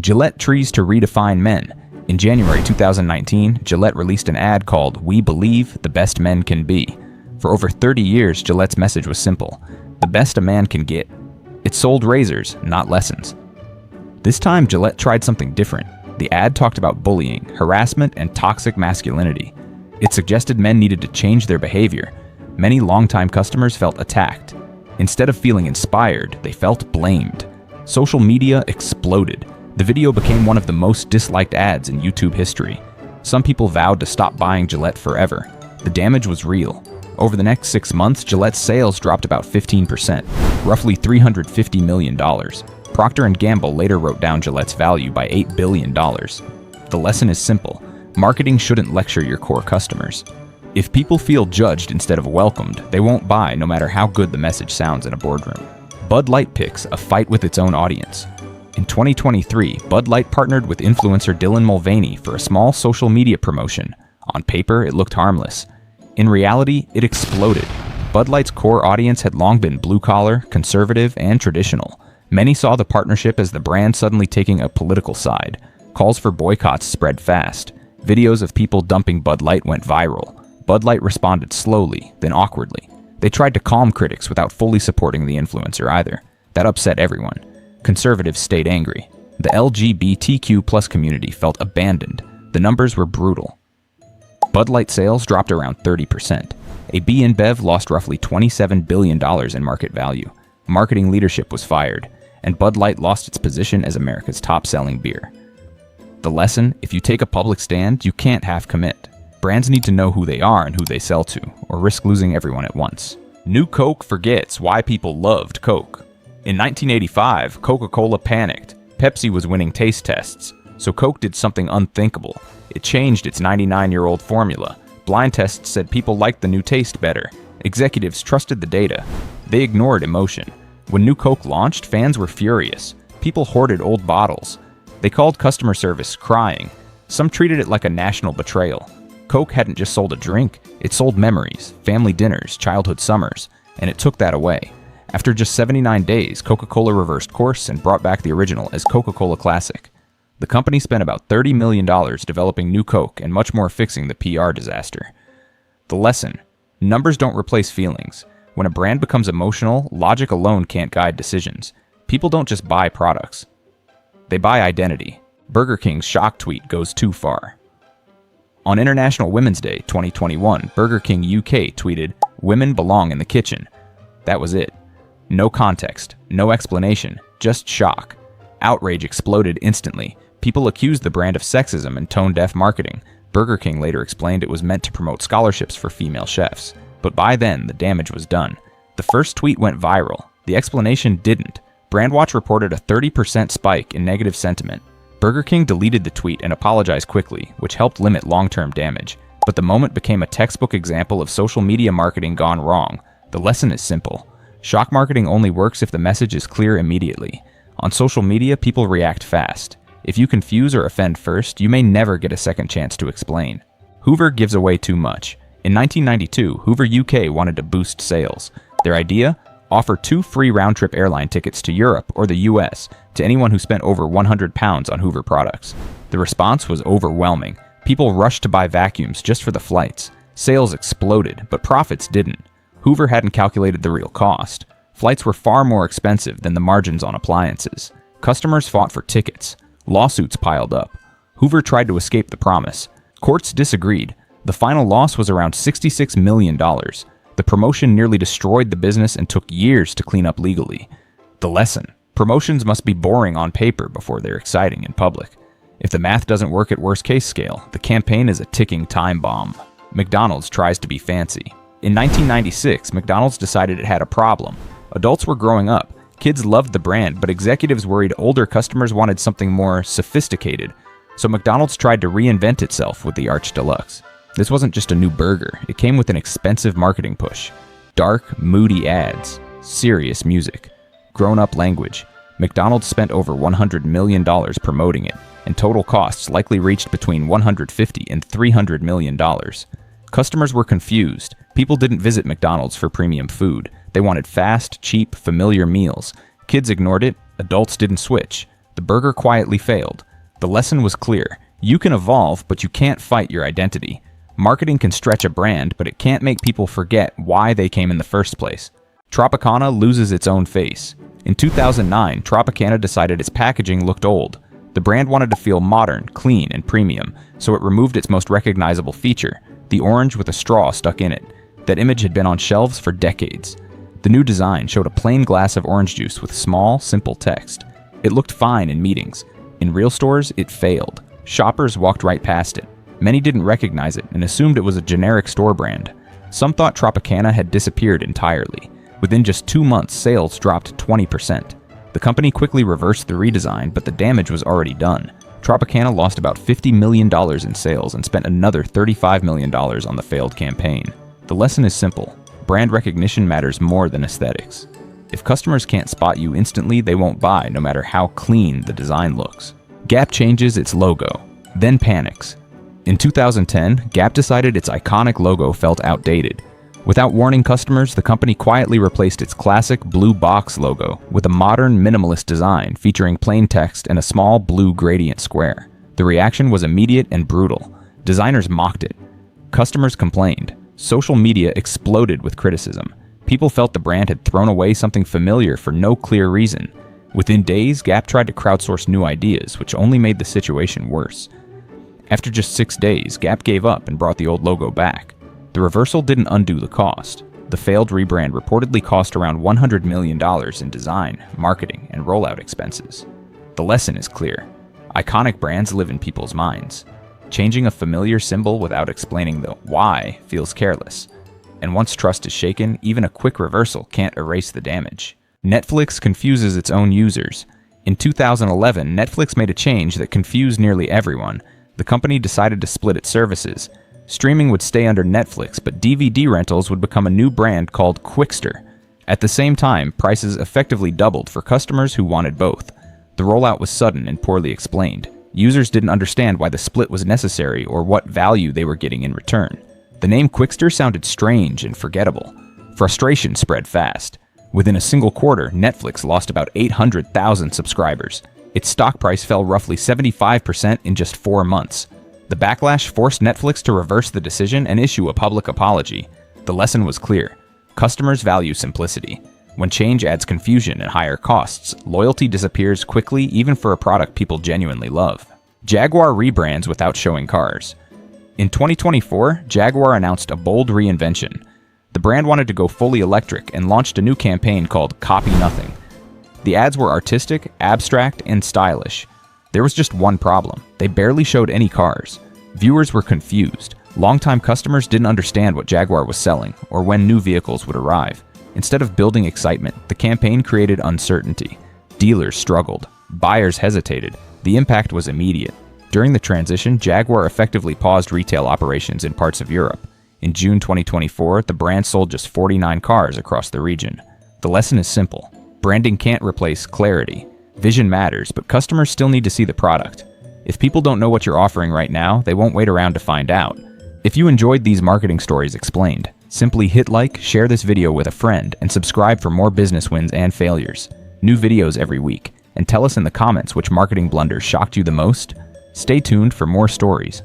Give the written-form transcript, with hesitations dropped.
Gillette trees to redefine men. In January 2019, Gillette released an ad called "We Believe the Best Men Can Be." For over 30 years, Gillette's message was simple: the best a man can get. It sold razors, not lessons. This time, Gillette tried something different. The ad talked about bullying, harassment, and toxic masculinity. It suggested men needed to change their behavior. Many longtime customers felt attacked. Instead of feeling inspired, they felt blamed. Social media exploded. The video became one of the most disliked ads in YouTube history. Some people vowed to stop buying Gillette forever. The damage was real. Over the next 6 months, Gillette's sales dropped about 15%, roughly $350 million. Procter & Gamble later wrote down Gillette's value by $8 billion. The lesson is simple: marketing shouldn't lecture your core customers. If people feel judged instead of welcomed, they won't buy no matter how good the message sounds in a boardroom. Bud Light picks a fight with its own audience. In 2023, Bud Light partnered with influencer Dylan Mulvaney for a small social media promotion. On paper, it looked harmless. In reality, it exploded. Bud Light's core audience had long been blue-collar, conservative, and traditional. Many saw the partnership as the brand suddenly taking a political side. Calls for boycotts spread fast. Videos of people dumping Bud Light went viral. Bud Light responded slowly, then awkwardly. They tried to calm critics without fully supporting the influencer either. That upset everyone. Conservatives stayed angry. The LGBTQ+ community felt abandoned. The numbers were brutal. Bud Light sales dropped around 30%. AB InBev lost roughly $27 billion in market value. Marketing leadership was fired, and Bud Light lost its position as America's top-selling beer. The lesson: if you take a public stand, you can't half commit. Brands need to know who they are and who they sell to, or risk losing everyone at once. New Coke forgets why people loved Coke. In 1985, Coca-Cola panicked. Pepsi was winning taste tests, so Coke did something unthinkable. It changed its 99-year-old formula. Blind tests said people liked the new taste better. Executives trusted the data. They ignored emotion. When New Coke launched, fans were furious. People hoarded old bottles. They called customer service crying. Some treated it like a national betrayal. Coke hadn't just sold a drink, it sold memories, family dinners, childhood summers, and it took that away. After just 79 days, Coca-Cola reversed course and brought back the original as Coca-Cola Classic. The company spent about $30 million developing New Coke and much more fixing the PR disaster. The lesson: numbers don't replace feelings. When a brand becomes emotional, logic alone can't guide decisions. People don't just buy products. They buy identity. Burger King's shock tweet goes too far. On International Women's Day 2021, Burger King UK tweeted, "Women belong in the kitchen." That was it. No context, no explanation, just shock. Outrage exploded instantly. People accused the brand of sexism and tone-deaf marketing. Burger King later explained it was meant to promote scholarships for female chefs. But by then, the damage was done. The first tweet went viral. The explanation didn't. Brandwatch reported a 30% spike in negative sentiment. Burger King deleted the tweet and apologized quickly, which helped limit long-term damage. But the moment became a textbook example of social media marketing gone wrong. The lesson is simple: shock marketing only works if the message is clear immediately. On social media, people react fast. If you confuse or offend first, you may never get a second chance to explain. Hoover gives away too much. In 1992, Hoover UK wanted to boost sales. Their idea? Offer 2 free round-trip airline tickets to Europe or the US to anyone who spent over £100 on Hoover products. The response was overwhelming. People rushed to buy vacuums just for the flights. Sales exploded, but profits didn't. Hoover hadn't calculated the real cost. Flights were far more expensive than the margins on appliances. Customers fought for tickets. Lawsuits piled up. Hoover tried to escape the promise. Courts disagreed. The final loss was around $66 million. The promotion nearly destroyed the business and took years to clean up legally. The lesson: promotions must be boring on paper before they're exciting in public. If the math doesn't work at worst-case scale, the campaign is a ticking time bomb. McDonald's tries to be fancy. In 1996, McDonald's decided it had a problem. Adults were growing up. Kids loved the brand, but executives worried older customers wanted something more sophisticated. So McDonald's tried to reinvent itself with the Arch Deluxe. This wasn't just a new burger, it came with an expensive marketing push. Dark, moody ads, serious music, grown-up language. McDonald's spent over $100 million promoting it, and total costs likely reached between $150 and $300 million. Customers were confused. People didn't visit McDonald's for premium food. They wanted fast, cheap, familiar meals. Kids ignored it, adults didn't switch. The burger quietly failed. The lesson was clear. You can evolve, but you can't fight your identity. Marketing can stretch a brand, but it can't make people forget why they came in the first place. Tropicana loses its own face. In 2009, Tropicana decided its packaging looked old. The brand wanted to feel modern, clean, and premium, so it removed its most recognizable feature, the orange with a straw stuck in it. That image had been on shelves for decades. The new design showed a plain glass of orange juice with small, simple text. It looked fine in meetings. In real stores, it failed. Shoppers walked right past it. Many didn't recognize it and assumed it was a generic store brand. Some thought Tropicana had disappeared entirely. Within just 2 months, sales dropped 20%. The company quickly reversed the redesign, but the damage was already done. Tropicana lost about $50 million in sales and spent another $35 million on the failed campaign. The lesson is simple. Brand recognition matters more than aesthetics. If customers can't spot you instantly, they won't buy, no matter how clean the design looks. Gap changes its logo, then panics. In 2010, Gap decided its iconic logo felt outdated. Without warning customers, the company quietly replaced its classic blue box logo with a modern, minimalist design featuring plain text and a small blue gradient square. The reaction was immediate and brutal. Designers mocked it. Customers complained. Social media exploded with criticism. People felt the brand had thrown away something familiar for no clear reason. Within days, Gap tried to crowdsource new ideas, which only made the situation worse. After just 6 days, Gap gave up and brought the old logo back. The reversal didn't undo the cost. The failed rebrand reportedly cost around $100 million in design, marketing, and rollout expenses. The lesson is clear. Iconic brands live in people's minds. Changing a familiar symbol without explaining the why feels careless. And once trust is shaken, even a quick reversal can't erase the damage. Netflix confuses its own users. In 2011, Netflix made a change that confused nearly everyone. The company decided to split its services. Streaming would stay under Netflix, but DVD rentals would become a new brand called Qwikster. At the same time, prices effectively doubled for customers who wanted both. The rollout was sudden and poorly explained. Users didn't understand why the split was necessary or what value they were getting in return. The name Qwikster sounded strange and forgettable. Frustration spread fast. Within a single quarter, Netflix lost about 800,000 subscribers. Its stock price fell roughly 75% in just 4 months. The backlash forced Netflix to reverse the decision and issue a public apology. The lesson was clear. Customers value simplicity. When change adds confusion and higher costs, loyalty disappears quickly even for a product people genuinely love. Jaguar rebrands without showing cars. In 2024, Jaguar announced a bold reinvention. The brand wanted to go fully electric and launched a new campaign called Copy Nothing. The ads were artistic, abstract, and stylish. There was just one problem. They barely showed any cars. Viewers were confused. Longtime customers didn't understand what Jaguar was selling or when new vehicles would arrive. Instead of building excitement, the campaign created uncertainty. Dealers struggled. Buyers hesitated. The impact was immediate. During the transition, Jaguar effectively paused retail operations in parts of Europe. In June 2024, the brand sold just 49 cars across the region. The lesson is simple. Branding can't replace clarity. Vision matters, but customers still need to see the product. If people don't know what you're offering right now, they won't wait around to find out. If you enjoyed these marketing stories explained, simply hit like, share this video with a friend, and subscribe for more business wins and failures. New videos every week. And tell us in the comments which marketing blunders shocked you the most. Stay tuned for more stories.